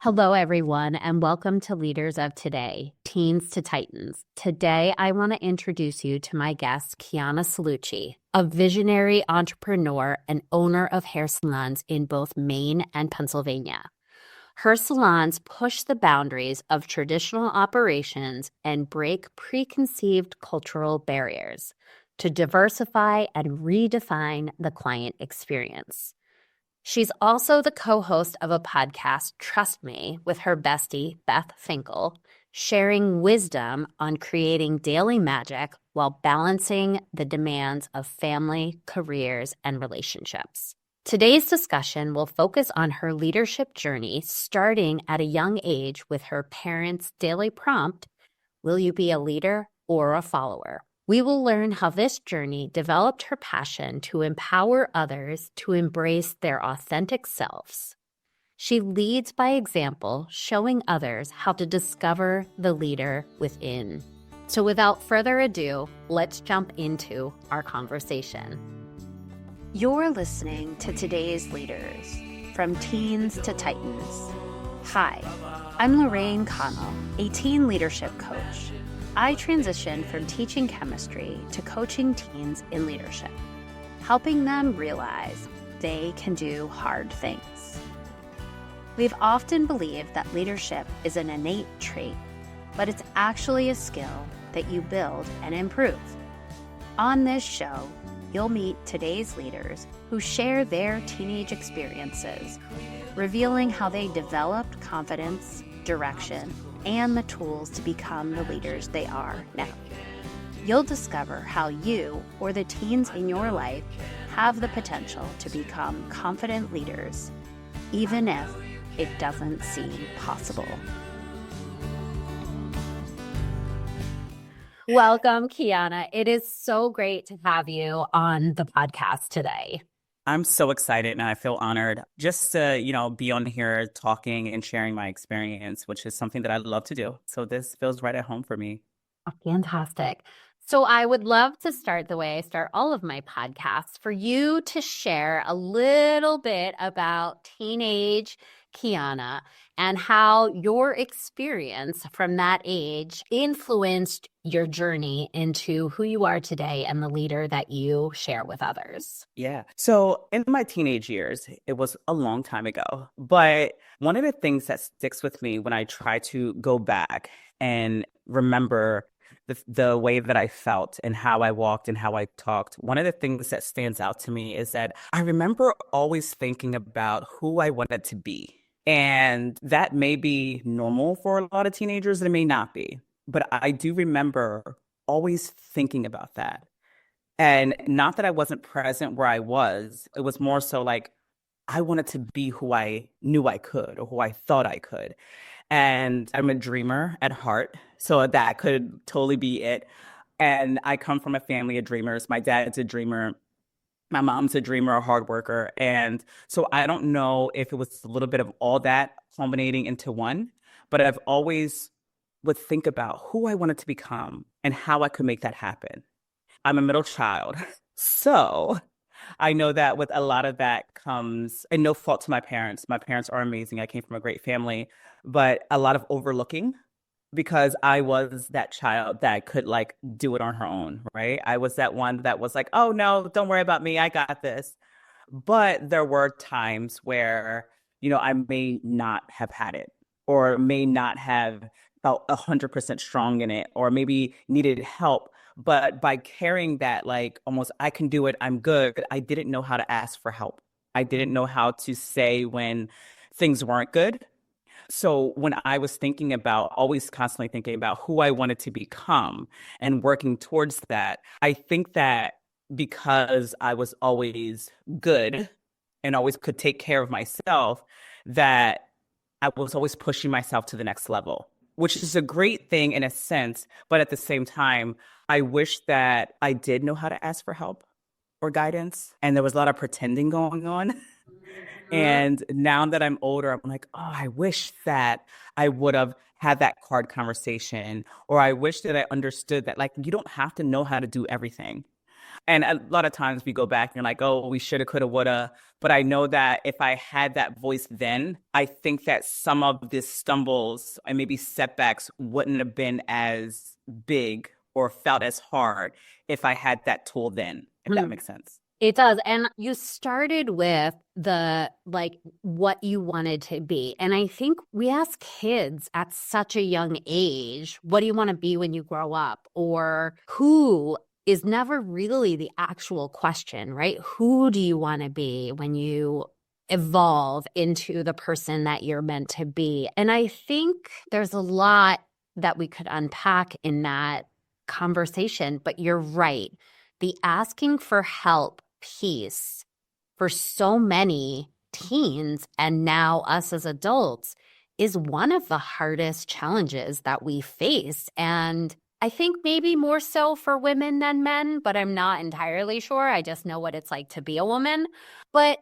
Hello, everyone, and welcome to Leaders of Today, Teens to Titans. Today, I want to introduce you to my guest, Keyana Cellucci, a visionary entrepreneur and owner of hair salons in both Maine and Pennsylvania. Her salons push the boundaries of traditional operations and break preconceived cultural barriers to diversify and redefine the client experience. She's also the co-host of a podcast, Trust Me, with her bestie, Beth Finkel, sharing wisdom on creating daily magic while balancing the demands of family, careers, and relationships. Today's discussion will focus on her leadership journey, starting at a young age with her parents' daily prompt, "Will you be a leader or a follower?" We will learn how this journey developed her passion to empower others to embrace their authentic selves. She leads by example, showing others how to discover the leader within. So without further ado, let's jump into our conversation. You're listening to Today's Leaders, from Teens to Titans. Hi, I'm Lorraine and Keyana, a teen leadership coach. I transitioned from teaching chemistry to coaching teens in leadership, helping them realize they can do hard things. We've often believed that leadership is an innate trait, but it's actually a skill that you build and improve. On this show, you'll meet today's leaders who share their teenage experiences, revealing how they developed confidence, direction, and the tools to become the leaders they are now. You'll discover how you or the teens in your life have the potential to become confident leaders, even if it doesn't seem possible. Welcome, Keyana. It is so great to have you on the podcast today. I'm so excited and I feel honored just to, be on here talking and sharing my experience, which is something that I love to do. So this feels right at home for me. Oh, fantastic. So I would love to start the way I start all of my podcasts, for you to share a little bit about teenage Keyana and how your experience from that age influenced your journey into who you are today and the leader that you share with others. Yeah. So in my teenage years, it was a long time ago, but one of the things that sticks with me when I try to go back and remember the way that I felt and how I walked and how I talked, one of the things that stands out to me is that I remember always thinking about who I wanted to be. And that may be normal for a lot of teenagers, and it may not be. But I do remember always thinking about that. And not that I wasn't present where I was, it was more so like I wanted to be who I knew I could or who I thought I could. And I'm a dreamer at heart, so that could totally be it. And I come from a family of dreamers. My dad's a dreamer. My mom's a dreamer, a hard worker. And so I don't know if it was a little bit of all that culminating into one, but I've always would think about who I wanted to become and how I could make that happen. I'm a middle child. So I know that with a lot of that comes, and no fault to my parents. My parents are amazing. I came from a great family, but a lot of overlooking because I was that child that could like do it on her own, right? I was that one that was like, oh no, don't worry about me. I got this. But there were times where, I may not have had it or may not have felt 100% strong in it or maybe needed help. But by carrying that, like almost, I can do it, I'm good, I didn't know how to ask for help. I didn't know how to say when things weren't good. So when I was thinking about, always constantly thinking about who I wanted to become and working towards that, I think that because I was always good and always could take care of myself, that I was always pushing myself to the next level, which is a great thing in a sense. But at the same time, I wish that I did know how to ask for help or guidance. And there was a lot of pretending going on. And now that I'm older, I'm like, oh, I wish that I would have had that hard conversation, or I wish that I understood that, like, you don't have to know how to do everything. And a lot of times we go back and you're like, oh, we shoulda, coulda, woulda. But I know that if I had that voice then, I think that some of the stumbles and maybe setbacks wouldn't have been as big or felt as hard if I had that tool then, if that makes sense. It does. And you started with the like what you wanted to be. And I think we ask kids at such a young age, what do you want to be when you grow up? Or who is never really the actual question, right? Who do you want to be when you evolve into the person that you're meant to be? And I think there's a lot that we could unpack in that conversation, but you're right. The asking for help piece for so many teens and now us as adults is one of the hardest challenges that we face. And I think maybe more so for women than men, but I'm not entirely sure. I just know what it's like to be a woman. But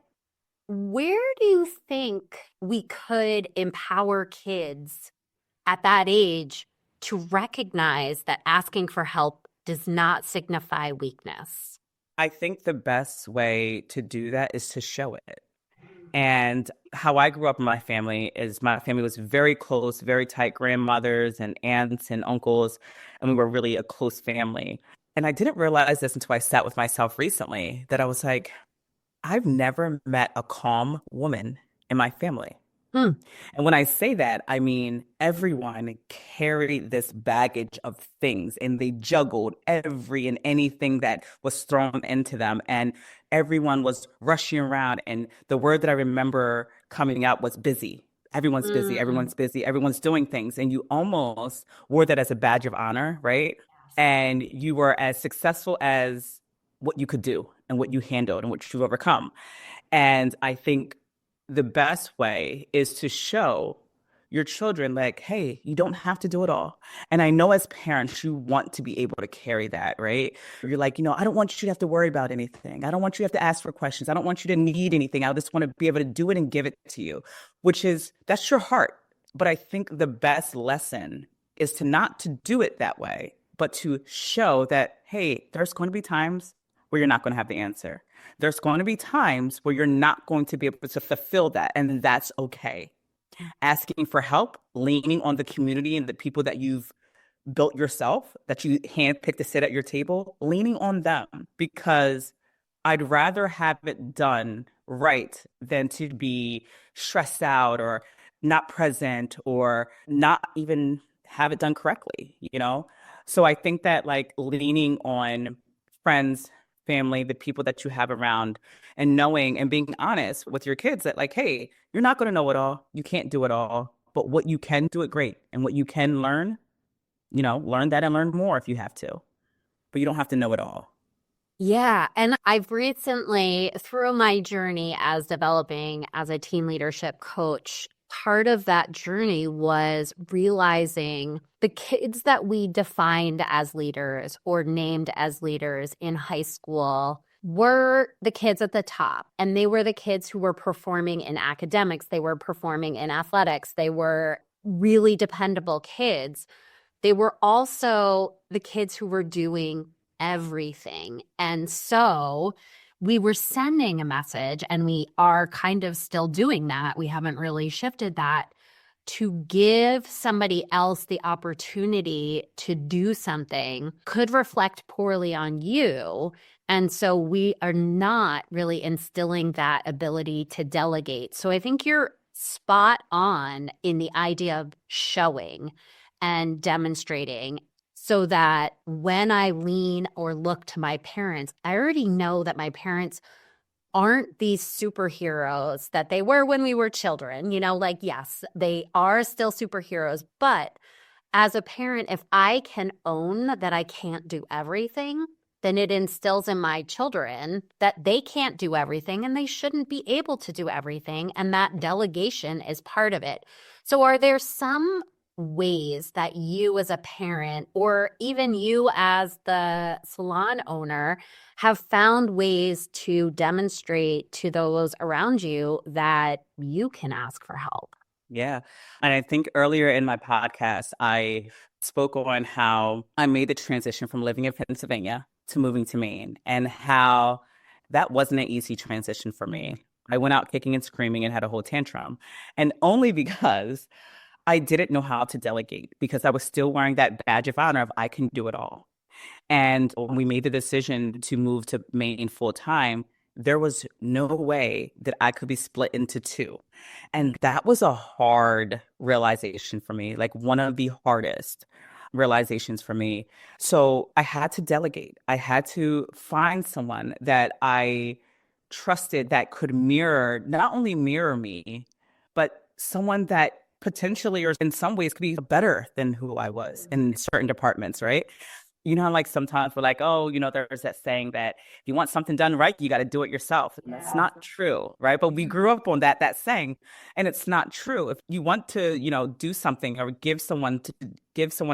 where do you think we could empower kids at that age to recognize that asking for help does not signify weakness? I think the best way to do that is to show it. And how I grew up in my family is my family was very close, very tight grandmothers and aunts and uncles, and we were really a close family. And I didn't realize this until I sat with myself recently that I was like, I've never met a calm woman in my family. And when I say that, I mean everyone carried this baggage of things and they juggled every and anything that was thrown into them. And everyone was rushing around. And the word that I remember coming out was busy. Everyone's busy, everyone's busy, everyone's doing things. And you almost wore that as a badge of honor, right? And you were as successful as what you could do and what you handled and what you've overcome. And I think the best way is to show your children like, hey, you don't have to do it all. And I know as parents, you want to be able to carry that, right? You're like, I don't want you to have to worry about anything. I don't want you to have to ask for questions. I don't want you to need anything. I just want to be able to do it and give it to you, that's your heart. But I think the best lesson is to not to do it that way, but to show that, hey, there's going to be times where you're not going to have the answer. There's going to be times where you're not going to be able to fulfill that, and that's okay. Asking for help, leaning on the community and the people that you've built yourself, that you handpicked to sit at your table, leaning on them, because I'd rather have it done right than to be stressed out or not present or not even have it done correctly. So I think that like leaning on friends, family, the people that you have around, and knowing and being honest with your kids that like, hey, you're not going to know it all. You can't do it all. But what you can do it great. And what you can learn, learn that and learn more if you have to. But you don't have to know it all. Yeah. And I've recently, through my journey as developing as a teen leadership coach, part of that journey was realizing the kids that we defined as leaders or named as leaders in high school were the kids at the top. And they were the kids who were performing in academics. They were performing in athletics. They were really dependable kids. They were also the kids who were doing everything. And so we were sending a message, and we are kind of still doing that. We haven't really shifted that, to give somebody else the opportunity to do something could reflect poorly on you. And so we are not really instilling that ability to delegate. So I think you're spot on in the idea of showing and demonstrating, so that when I lean or look to my parents, I already know that my parents aren't these superheroes that they were when we were children. Yes, they are still superheroes. But as a parent, if I can own that I can't do everything, then it instills in my children that they can't do everything and they shouldn't be able to do everything. And that delegation is part of it. So are there some ways that you as a parent, or even you as the salon owner, have found ways to demonstrate to those around you that you can ask for help? Yeah. And I think earlier in my podcast, I spoke on how I made the transition from living in Pennsylvania to moving to Maine and how that wasn't an easy transition for me. I went out kicking and screaming and had a whole tantrum. And only because I didn't know how to delegate, because I was still wearing that badge of honor of I can do it all. And when we made the decision to move to Maine full time, there was no way that I could be split into two. And that was a hard realization for me, like one of the hardest realizations for me. So I had to delegate. I had to find someone that I trusted that could mirror, not only mirror me, but someone that potentially or in some ways could be better than who I was in certain departments, right? You know, like sometimes we're like, oh, there's that saying that if you want something done right, you got to do it yourself. And that's not true, right? But we grew up on that saying, and it's not true. If you want to, do something or give someone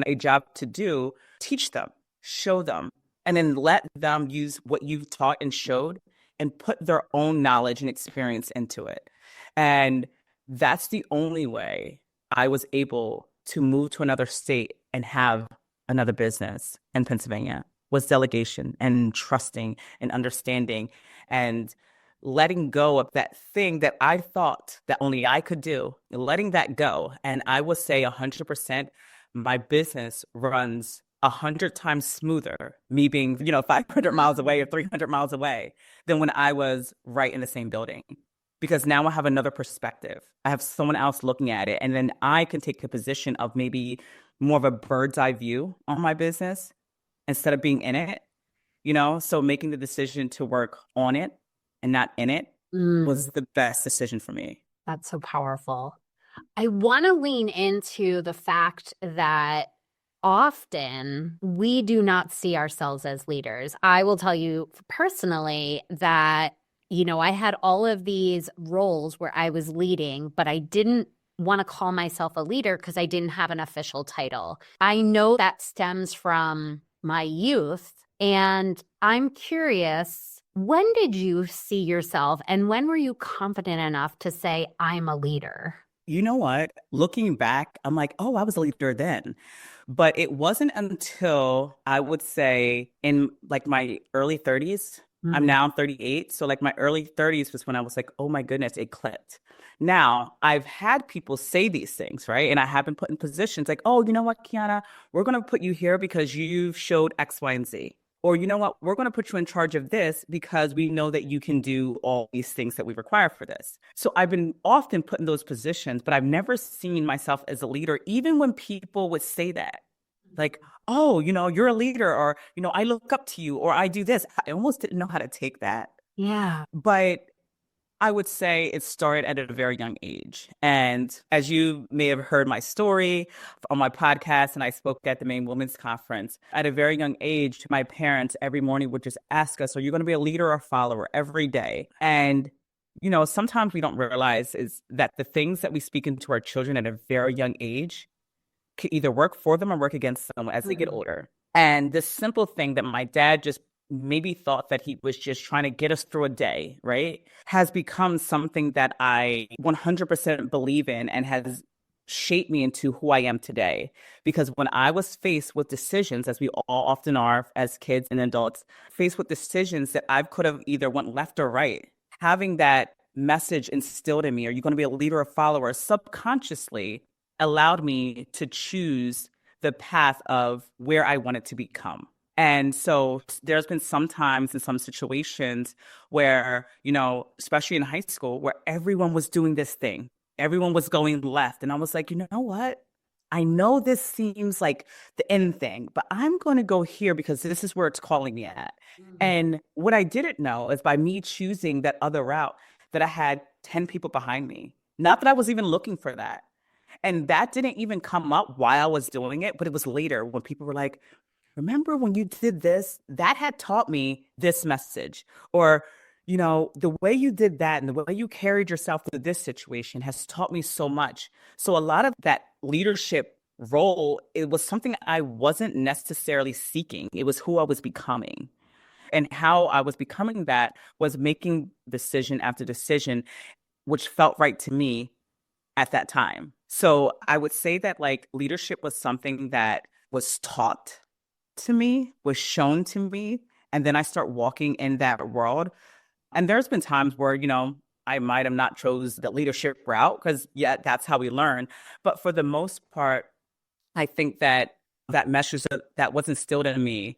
a job to do, teach them, show them, and then let them use what you've taught and showed and put their own knowledge and experience into it. And that's the only way I was able to move to another state and have another business in Pennsylvania, was delegation and trusting and understanding and letting go of that thing that I thought that only I could do, letting that go. And I will say 100%, my business runs 100 times smoother, me being, 500 miles away or 300 miles away than when I was right in the same building. Because now I have another perspective. I have someone else looking at it. And then I can take a position of maybe more of a bird's eye view on my business instead of being in it, So making the decision to work on it and not in it was the best decision for me. That's so powerful. I want to lean into the fact that often we do not see ourselves as leaders. I will tell you personally that, I had all of these roles where I was leading, but I didn't want to call myself a leader because I didn't have an official title. I know that stems from my youth, and I'm curious, when did you see yourself and when were you confident enough to say, I'm a leader? You know what? Looking back, I'm like, oh, I was a leader then. But it wasn't until I would say in like my early 30s. I'm now 38. So like my early 30s was when I was like, oh my goodness, it clicked. Now I've had people say these things, right? And I have been put in positions like, oh, you know what, Keyana, we're going to put you here because you've showed X, Y, and Z. Or you know what, we're going to put you in charge of this because we know that you can do all these things that we require for this. So I've been often put in those positions, but I've never seen myself as a leader, even when people would say that. Like, oh, you're a leader, or, I look up to you, or I do this. I almost didn't know how to take that. Yeah. But I would say it started at a very young age. And as you may have heard my story on my podcast, and I spoke at the Maine Women's Conference, at a very young age, my parents every morning would just ask us, are you going to be a leader or a follower every day? And sometimes we don't realize is that the things that we speak into our children at a very young age could either work for them or work against them as they get older. And this simple thing that my dad just maybe thought that he was just trying to get us through a day, right, has become something that I 100% believe in and has shaped me into who I am today. Because when I was faced with decisions, as we all often are as kids and adults, faced with decisions that I could have either went left or right, having that message instilled in me, are you going to be a leader or follower, subconsciously allowed me to choose the path of where I wanted to become. And so there's been some times in some situations where, especially in high school, where everyone was doing this thing. Everyone was going left. And I was like, you know what? I know this seems like the end thing, but I'm going to go here because this is where it's calling me at. And what I didn't know is by me choosing that other route, that I had 10 people behind me. Not that I was even looking for that. And that didn't even come up while I was doing it, but it was later when people were like, remember when you did this? That had taught me this message. Or, the way you did that and the way you carried yourself through this situation has taught me so much. So a lot of that leadership role, it was something I wasn't necessarily seeking. It was who I was becoming. And how I was becoming that was making decision after decision, which felt right to me at that time. So I would say that leadership was something that was taught to me, was shown to me, And then I start walking in that world. And there's been times where, I might have not chose the leadership route because, yeah, that's how we learn. But for the most part, I think that that message that was instilled in me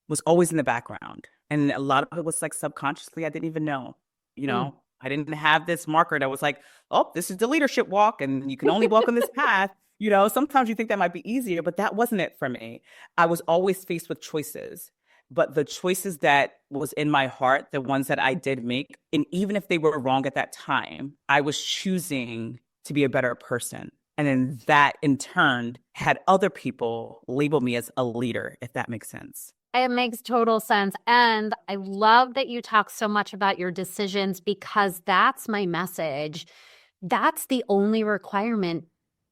was always in the background. And a lot of it was like subconsciously, I didn't even know, Mm. I didn't have this marker that was like, oh, this is the leadership walk and you can only walk on this path. Sometimes you think that might be easier, but that wasn't it for me. I was always faced with choices, but the choices that was in my heart, the ones that I did make, and even if they were wrong at that time, I was choosing to be a better person. And then that in turn had other people label me as a leader, if that makes sense. It makes total sense. And I love that you talk so much about your decisions because that's my message. That's the only requirement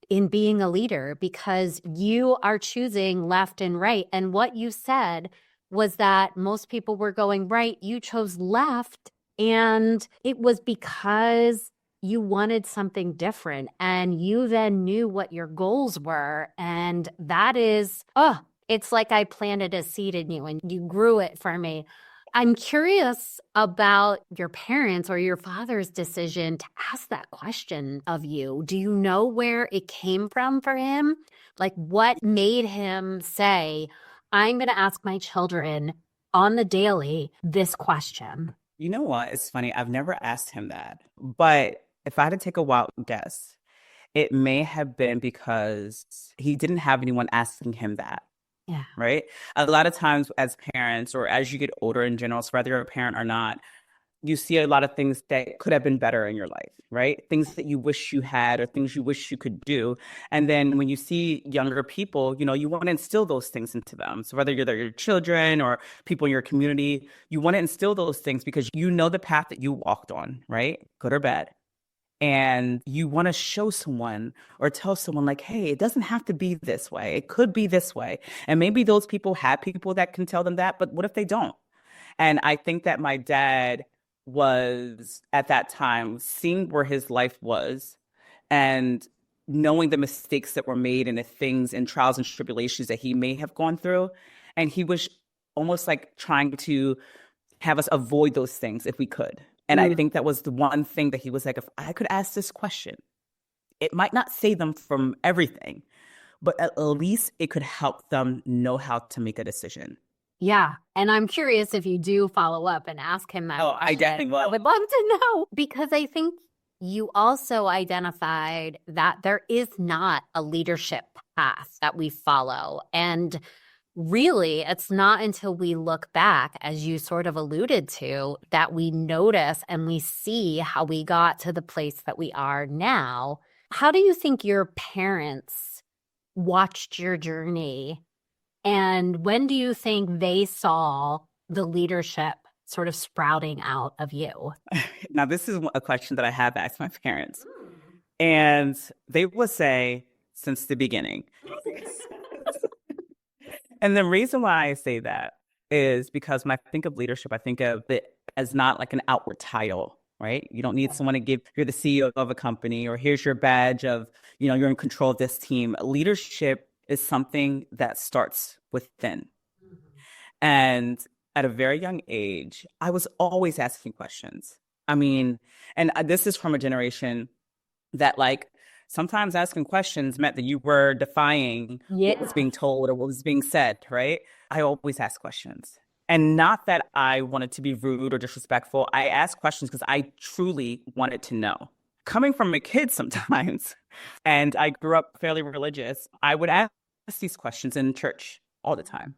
in being a leader because you are choosing left and right. And what you said was that most people were going right. You chose left. And it was because you wanted something different. And you then knew what your goals were. And that is, it's like I planted a seed in you and you grew it for me. I'm curious about your parents or your father's decision to ask that question of you. Do you know where it came from for him? Like what made him say, I'm going to ask my children on the daily this question? You know what? It's funny. I've never asked him that. But if I had to take a wild guess, it may have been because he didn't have anyone asking him that. Yeah. Right. A lot of times as parents or as you get older in general, so whether you're a parent or not, you see a lot of things that could have been better in your life, right? Things that you wish you had or things you wish you could do. And then when you see younger people, you want to instill those things into them. So whether they're your children or people in your community, you want to instill those things because you know the path that you walked on, right? Good or bad. And you want to show someone or tell someone like, hey, it doesn't have to be this way. It could be this way. And maybe those people have people that can tell them that, but what if they don't? And I think that my dad was at that time seeing where his life was and knowing the mistakes that were made and the things and trials and tribulations that he may have gone through. And he was almost like trying to have us avoid those things if we could. And I think that was the one thing that he was like, if I could ask this question, it might not save them from everything, but at least it could help them know how to make a decision. Yeah. And I'm curious if you do follow up and ask him that Oh, I question. definitely will. I would love to know because I think you also identified that there is not a leadership path that we follow. And really, it's not until we look back, as you sort of alluded to, that we notice and we see how we got to the place that we are now. How do you think your parents watched your journey? And when do you think they saw the leadership sort of sprouting out of you? Now, this is a question that I have asked my parents, and they will say, since the beginning. And the reason why I say that is because when I think of leadership, I think of it as not like an outward title, right? You don't need someone to give, you're the CEO of a company, or here's your badge of, you're in control of this team. Leadership is something that starts within. And at a very young age, I was always asking questions. I mean, and this is from a generation that sometimes asking questions meant that you were defying what was being told or what was being said, right? I always ask questions. And not that I wanted to be rude or disrespectful. I asked questions because I truly wanted to know. Coming from a kid sometimes, and I grew up fairly religious, I would ask these questions in church all the time.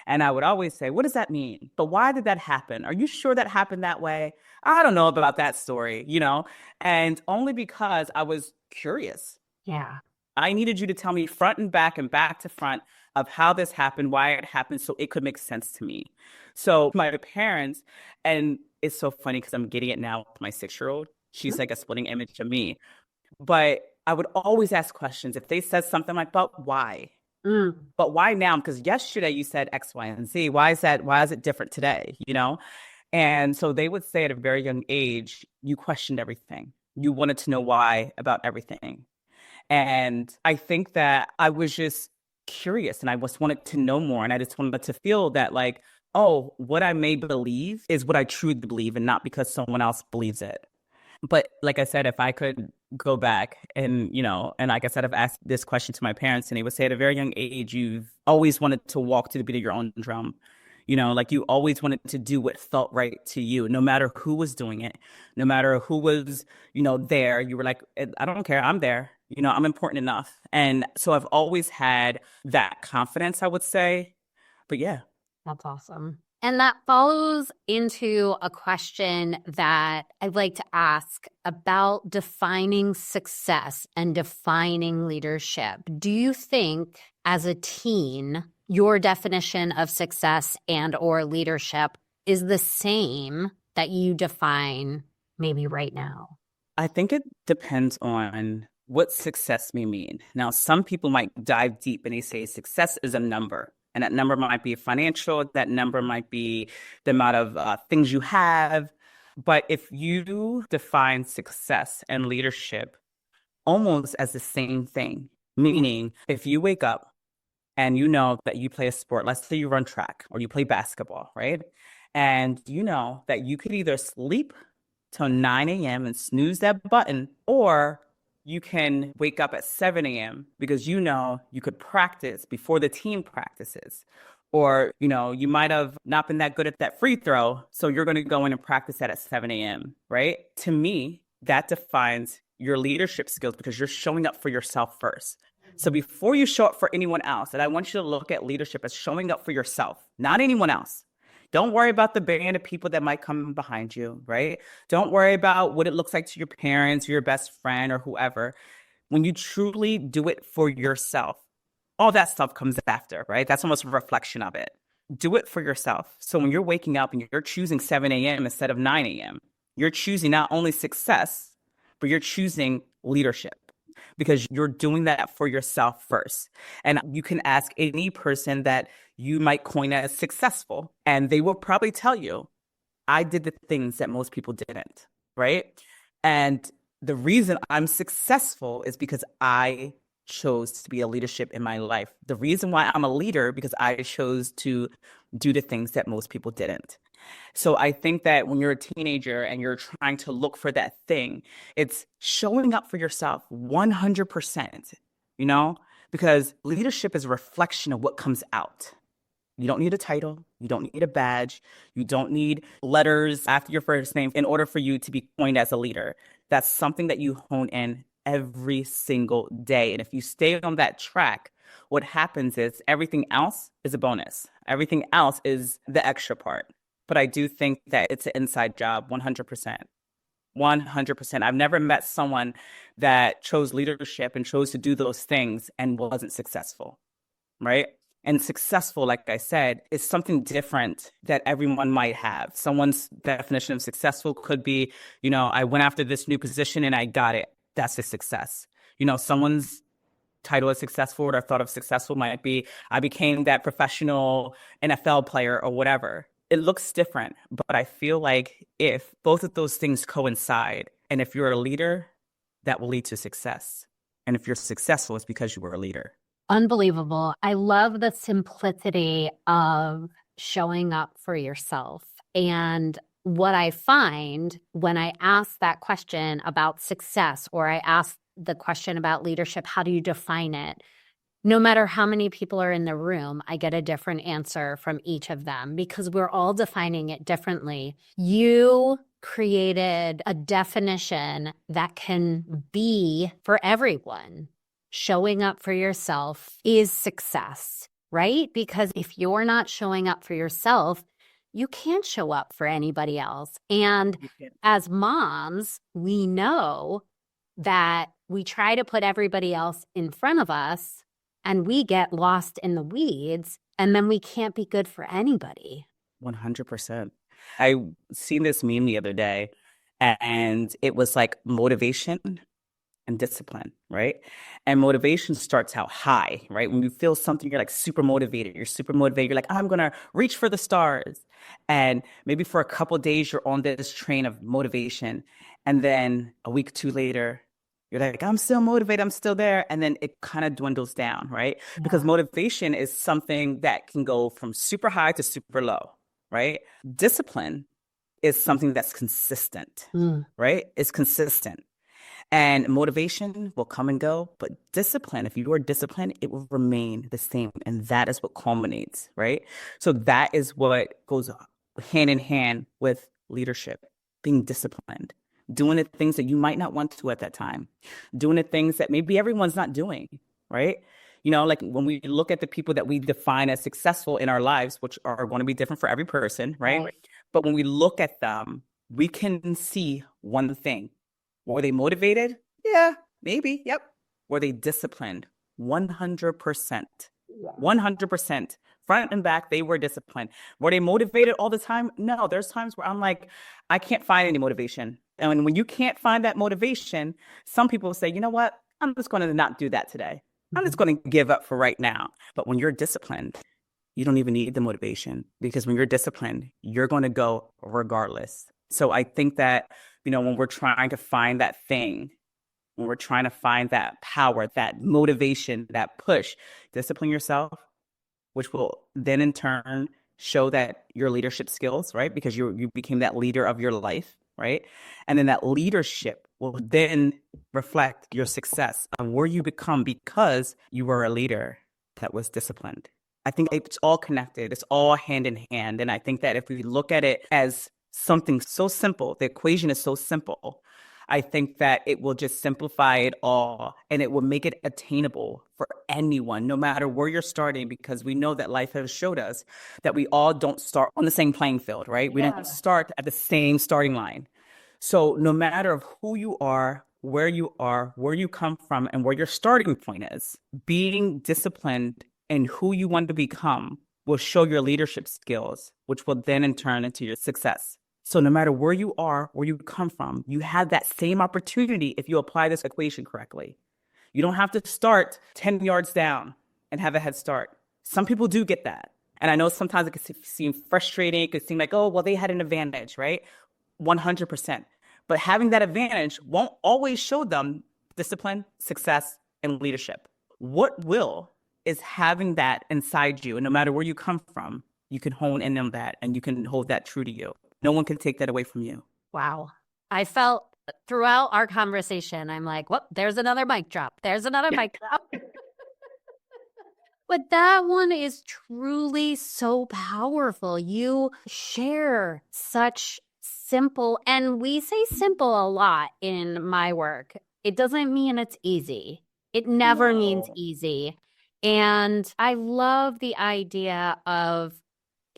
And I would always say, what does that mean? But why did that happen? Are you sure that happened that way? I don't know about that story, and only because I was curious. Yeah. I needed you to tell me front and back to front of how this happened, why it happened, so it could make sense to me. So my parents, and it's so funny because I'm getting it now with my 6-year-old. She's like a splitting image of me. But I would always ask questions. If they said something like, but why? But why now? Because yesterday you said X, Y, and Z. Why is that? Why is it different today? And so they would say at a very young age, you questioned everything. You wanted to know why about everything. And I think that I was just curious and I just wanted to know more. And I just wanted to feel that oh, what I may believe is what I truly believe and not because someone else believes it. But like I said, if I could go back and, and like I said, I've asked this question to my parents and they would say at a very young age, you've always wanted to walk to the beat of your own drum. Like you always wanted to do what felt right to you, no matter who was doing it, no matter who was, there. You were like, I don't care. I'm there. I'm important enough. And so I've always had that confidence, I would say. But yeah. That's awesome. And that follows into a question that I'd like to ask about defining success and defining leadership. Do you think as a teen, your definition of success and or leadership is the same that you define maybe right now? I think it depends on what success may mean. Now, some people might dive deep and they say success is a number. And that number might be financial. That number might be the amount of things you have. But if you define success and leadership almost as the same thing, meaning if you wake up and you know that you play a sport, let's say you run track or you play basketball, right? And you know that you could either sleep till 9 a.m. and snooze that button, or you can wake up at 7 a.m. because you know you could practice before the team practices. Or, you might have not been that good at that free throw, so you're going to go in and practice that at 7 a.m., right? To me, that defines your leadership skills because you're showing up for yourself first. So before you show up for anyone else, and I want you to look at leadership as showing up for yourself, not anyone else. Don't worry about the band of people that might come behind you, right? Don't worry about what it looks like to your parents or your best friend or whoever. When you truly do it for yourself, all that stuff comes after, right? That's almost a reflection of it. Do it for yourself. So when you're waking up and you're choosing 7 a.m. instead of 9 a.m., you're choosing not only success, but you're choosing leadership because you're doing that for yourself first. And you can ask any person that you might coin as successful, and they will probably tell you, I did the things that most people didn't, right? And the reason I'm successful is because I chose to be a leadership in my life. The reason why I'm a leader, because I chose to do the things that most people didn't. So I think that when you're a teenager and you're trying to look for that thing, it's showing up for yourself 100%, because leadership is a reflection of what comes out. You don't need a title. You don't need a badge. You don't need letters after your first name in order for you to be coined as a leader. That's something that you hone in every single day. And if you stay on that track, what happens is everything else is a bonus. Everything else is the extra part. But I do think that it's an inside job, 100%. 100%. I've never met someone that chose leadership and chose to do those things and wasn't successful, right? And successful, like I said, is something different that everyone might have. Someone's definition of successful could be, I went after this new position and I got it. That's a success. Someone's title as successful or thought of successful might be, I became that professional NFL player or whatever. It looks different, but I feel like if both of those things coincide, and if you're a leader, that will lead to success. And if you're successful, it's because you were a leader. Unbelievable. I love the simplicity of showing up for yourself. And what I find when I ask that question about success, or I ask the question about leadership, how do you define it? No matter how many people are in the room, I get a different answer from each of them because we're all defining it differently. You created a definition that can be for everyone. Showing up for yourself is success, right? Because if you're not showing up for yourself, you can't show up for anybody else. And as moms, we know that we try to put everybody else in front of us and we get lost in the weeds, and then we can't be good for anybody. 100%. I seen this meme the other day, and it was like motivation and discipline, right? And motivation starts out high, right? When you feel something, you're like super motivated. You're like, I'm going to reach for the stars. And maybe for a couple of days, you're on this train of motivation. And then a week or two later, you're like, I'm still motivated. I'm still there. And then it kind of dwindles down, right? Yeah. Because motivation is something that can go from super high to super low, right? Discipline is something that's consistent, right? It's consistent. And motivation will come and go, but discipline, if you are disciplined, it will remain the same. And that is what culminates, right? So that is what goes hand in hand with leadership, being disciplined, doing the things that you might not want to at that time, doing the things that maybe everyone's not doing, right? You know, like when we look at the people that we define as successful in our lives, which are going to be different for every person, right? But when we look at them, we can see one thing. Were they motivated? Yeah, maybe. Yep. Were they disciplined? 100%. 100%. Front and back, they were disciplined. Were they motivated all the time? No, there's times where I'm like, I can't find any motivation. And when you can't find that motivation, some people say, you know what? I'm just going to not do that today. I'm just going to give up for right now. But when you're disciplined, you don't even need the motivation, because when you're disciplined, you're going to go regardless. So I think that, you know, when we're trying to find that thing, when we're trying to find that power, that motivation, that push, discipline yourself, which will then in turn show that your leadership skills, right? Because you became that leader of your life, right? And then that leadership will then reflect your success of where you become because you were a leader that was disciplined. I think it's all connected. It's all hand in hand. And I think that if we look at it as something so simple, the equation is so simple, I think that it will just simplify it all and it will make it attainable for anyone, no matter where you're starting, because we know that life has showed us that we all don't start on the same playing field, right? We don't start at the same starting line. So no matter of who you are, where you come from, and where your starting point is, being disciplined in who you want to become will show your leadership skills, which will then in turn into your success. So no matter where you are, where you come from, you have that same opportunity if you apply this equation correctly. You don't have to start 10 yards down and have a head start. Some people do get that. And I know sometimes it can seem frustrating. It could seem like, oh, well, they had an advantage, right? 100%. But having that advantage won't always show them discipline, success, and leadership. What will is having that inside you. And no matter where you come from, you can hone in on that and you can hold that true to you. No one can take that away from you. Wow. I felt throughout our conversation, I'm like, well, there's another mic drop. There's another mic drop. But that one is truly so powerful. You share such simple, and we say simple a lot in my work. It doesn't mean it's easy. It never means easy. And I love the idea of,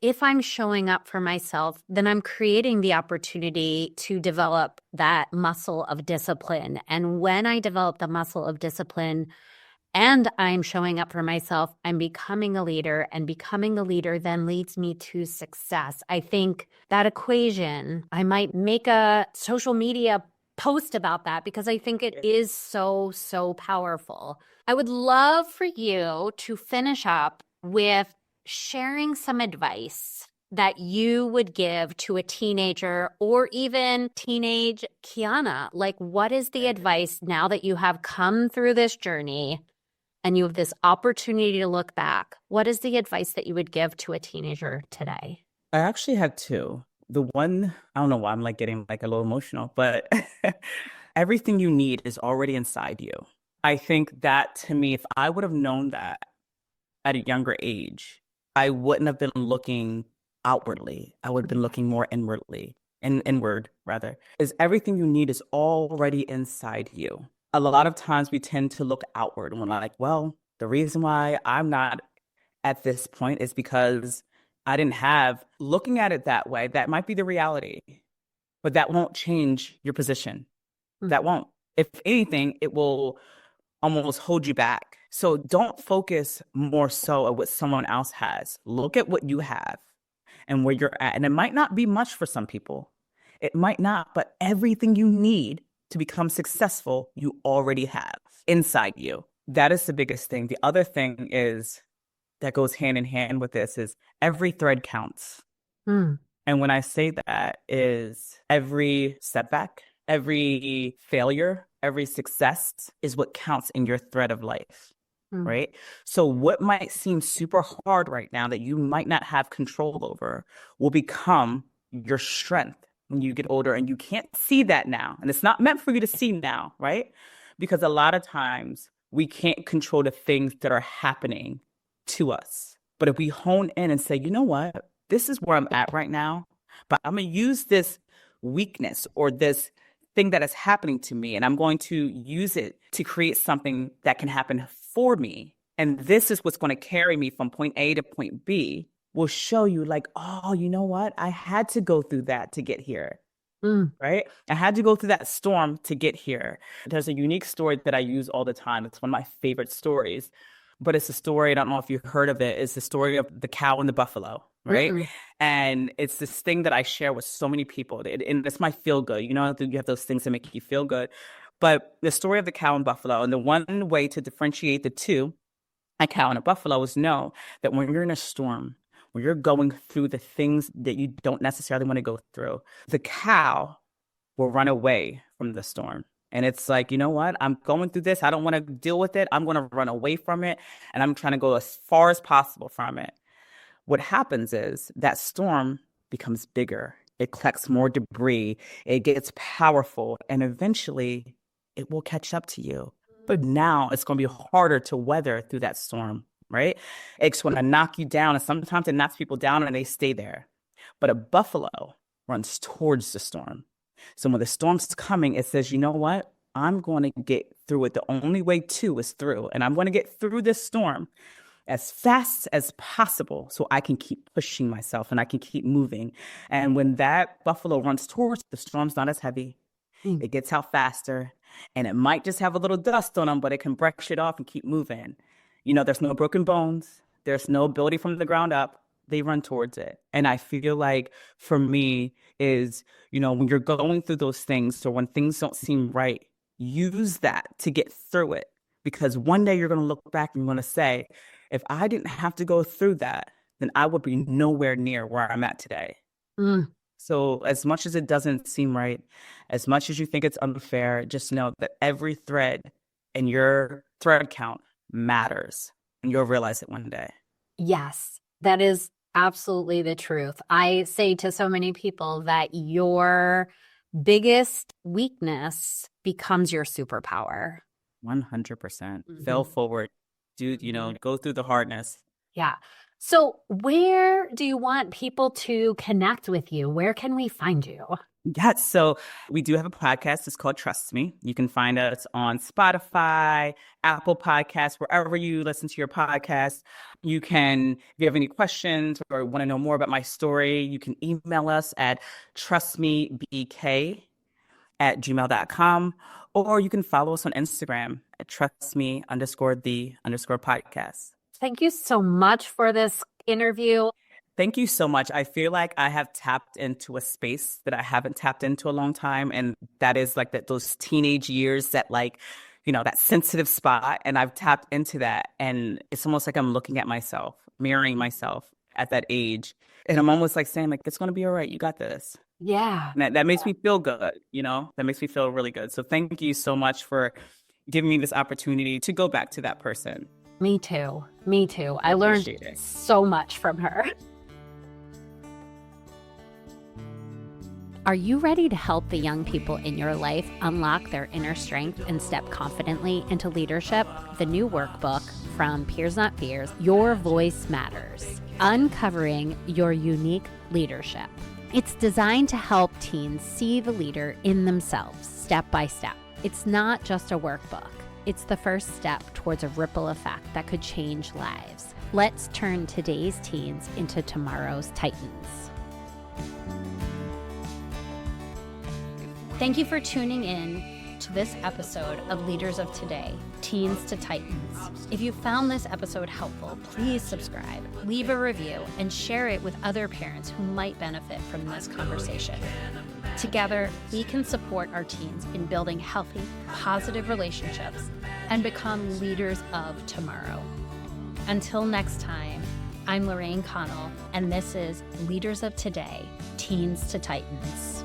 if I'm showing up for myself, then I'm creating the opportunity to develop that muscle of discipline. And when I develop the muscle of discipline and I'm showing up for myself, I'm becoming a leader, and becoming a leader then leads me to success. I think that equation, I might make a social media post about that because I think it is so, so powerful. I would love for you to finish up with sharing some advice that you would give to a teenager or even teenage Keyana. Like, what is the advice now that you have come through this journey and you have this opportunity to look back? What is the advice that you would give to a teenager today? I actually have two. The one, I don't know why I'm like getting like a little emotional, but everything you need is already inside you. I think that to me, if I would have known that at a younger age, I wouldn't have been looking outwardly. I would have been looking more inward rather. Is everything you need is already inside you. A lot of times we tend to look outward and we're like, well, the reason why I'm not at this point is because I didn't have, looking at it that way, that might be the reality, but that won't change your position. That won't. If anything, it will almost hold you back. So don't focus more so on what someone else has. Look at what you have and where you're at. And it might not be much for some people. It might not, but everything you need to become successful, you already have inside you. That is the biggest thing. The other thing is that goes hand in hand with this is every thread counts. And when I say that is every setback, every failure, every success is what counts in your thread of life. right? So what might seem super hard right now that you might not have control over will become your strength when you get older, and you can't see that now. And it's not meant for you to see now, right? Because a lot of times we can't control the things that are happening to us. But if we hone in and say, you know what, this is where I'm at right now, but I'm going to use this weakness or this thing that is happening to me, and I'm going to use it to create something that can happen for me. And this is what's going to carry me from point A to point B, will show you like, oh, you know what? I had to go through that to get here. Right? I had to go through that storm to get here. There's a unique story that I use all the time. It's one of my favorite stories, but it's a story, I don't know if you've heard of it. It's the story of the cow and the buffalo, right? And it's this thing that I share with so many people. And it's my feel good. You know, you have those things that make you feel good. But the story of the cow and buffalo, and the one way to differentiate the two, a cow and a buffalo, is know that when you're in a storm, when you're going through the things that you don't necessarily want to go through, the cow will run away from the storm. And it's like, you know what? I'm going through this. I don't want to deal with it. I'm going to run away from it. And I'm trying to go as far as possible from it. What happens is that storm becomes bigger. It collects more debris. It gets powerful. And eventually it will catch up to you. But now it's going to be harder to weather through that storm, right? It's going to knock you down. And sometimes it knocks people down and they stay there. But a buffalo runs towards the storm. So when the storm's coming, it says, you know what? I'm going to get through it. The only way to is through. And I'm going to get through this storm as fast as possible so I can keep pushing myself and I can keep moving. And when that buffalo runs towards, the storm's not as heavy. It gets out faster, and it might just have a little dust on them, but it can brush it off and keep moving. You know, there's no broken bones. There's no ability from the ground up. They run towards it. And I feel like for me is, you know, when you're going through those things or when things don't seem right, use that to get through it. Because one day you're going to look back and you're going to say, if I didn't have to go through that, then I would be nowhere near where I'm at today. So as much as it doesn't seem right, as much as you think it's unfair, just know that every thread in your thread count matters. And you'll realize it one day. Yes, that is absolutely the truth. I say to so many people that your biggest weakness becomes your superpower. 100%. Fail forward. Dude, you know, go through the hardness. Yeah. So where do you want people to connect with you? Where can we find you? Yes. So we do have a podcast. It's called Trust Me. You can find us on Spotify, Apple Podcasts, wherever you listen to your podcast. You can, if you have any questions or want to know more about my story, you can email us at trustmebk@gmail.com, or you can follow us on Instagram at trustme_the_podcast. Thank you so much for this interview. Thank you so much. I feel like I have tapped into a space that I haven't tapped into a long time. And that is like those teenage years that like, you know, that sensitive spot. And I've tapped into that. And it's almost like I'm looking at myself, mirroring myself at that age. And I'm almost like saying like, it's going to be all right. You got this. Yeah. And that makes me feel good. You know, that makes me feel really good. So thank you so much for giving me this opportunity to go back to that person. Me too. Me too. I learned so much from her. Are you ready to help the young people in your life unlock their inner strength and step confidently into leadership? The new workbook from Peers Not Fears, Your Voice Matters, Uncovering Your Unique Leadership. It's designed to help teens see the leader in themselves, step by step. It's not just a workbook. It's the first step towards a ripple effect that could change lives. Let's turn today's teens into tomorrow's titans. Thank you for tuning in to this episode of Leaders of Today, Teens to Titans. If you found this episode helpful, please subscribe, leave a review, and share it with other parents who might benefit from this conversation. Together, we can support our teens in building healthy, positive relationships and become leaders of tomorrow. Until next time, I'm Lorraine Connell, and this is Leaders of Today, Teens to Titans.